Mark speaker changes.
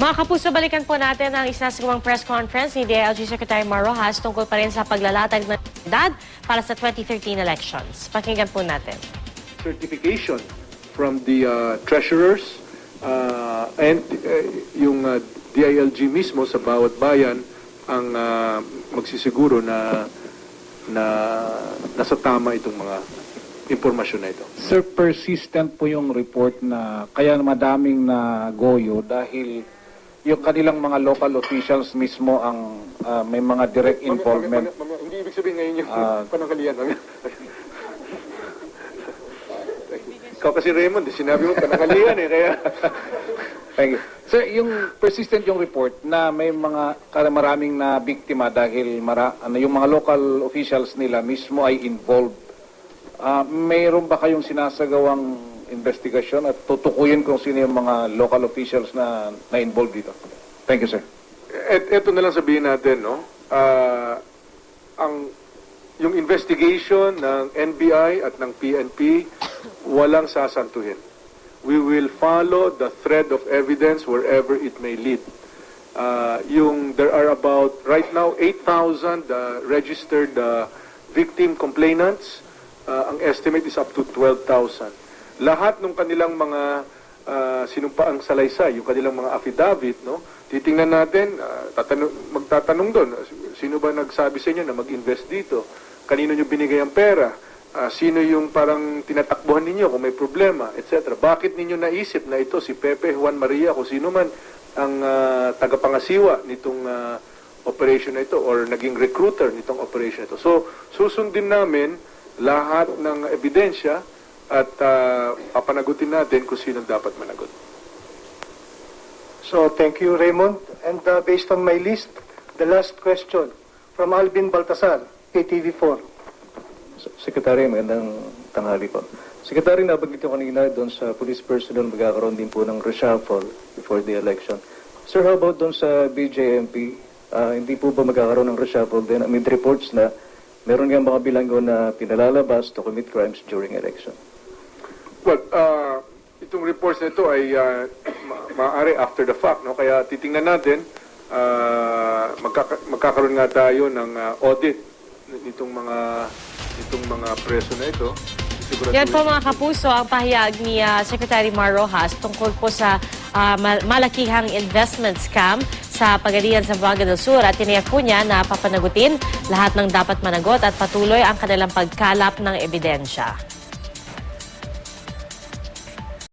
Speaker 1: Mga kapuso, balikan po natin ang isinasagawang press conference ni DILG Secretary Mar Rojas tungkol pa rin sa paglalatag ng edad para sa 2013 elections. Pakinggan po natin.
Speaker 2: Certification from the treasurers and yung DILG mismo sa bawat bayan ang magsisiguro na nasa tama itong mga impormasyon na ito.
Speaker 3: Sir, persistent po yung report na kaya madaming na goyo dahil yung kanilang mga local officials mismo ang may mga direct involvement.
Speaker 2: Hindi ibig sabihin ngayon yung panangalian. Ikaw kasi Raymond, sinabi mo panangalian kaya...
Speaker 3: Thank you. Sir, yung persistent yung report na may mga maraming na biktima dahil yung mga local officials nila mismo ay involved. Mayroon ba kayong sinasagawang investigasyon at tutukuyin kung sino yung mga local officials na involved dito? Thank you, sir.
Speaker 2: Ito na lang sabihin natin, no? Yung investigation ng NBI at ng PNP, walang sasantuhin. We will follow the thread of evidence wherever it may lead. There are about, right now, 8,000 registered victim complainants. Ang estimate is up to 12,000. Lahat ng kanilang mga sinumpaang salaysay, yung kanilang mga affidavit, no? Titingnan natin, magtatanong doon, sino ba nagsabi sa inyo na mag-invest dito? Kanino nyo binigay ang pera? Sino yung parang tinatakbuhan ninyo kung may problema, etc. Bakit ninyo naisip na ito si Pepe Juan Maria, kung sino man ang tagapangasiwa nitong operation na ito or naging recruiter nitong operation na ito? So, susundin namin lahat ng ebidensya at papanagutin natin kung sino dapat managot.
Speaker 4: So, thank you, Raymond. And based on my list, the last question from Alvin Baltasar, KTV4.
Speaker 5: Secretary, magandang tanghali po. Secretary, nabanggit ko kanina doon sa police personnel magkakaroon din po ng reshuffle before the election. Sir, how about doon sa BJMP? Hindi po ba magkakaroon ng reshuffle din amid reports na meron nga mga bilanggo na pinalalabas to commit crimes during election?
Speaker 2: Well, itong reports na ito ay maaari after the fact, no? Kaya titingnan natin, magkakaroon nga tayo ng audit nitong mga preso na ito.
Speaker 1: Yan po mga kapuso ang pahayag ni Secretary Mar Rojas tungkol po sa malakihang investment scam sa Pagadian sa Zamboanga del Sur at tiniyak po niya na papanagutin lahat ng dapat managot at patuloy ang kanilang pagkalap ng ebidensya.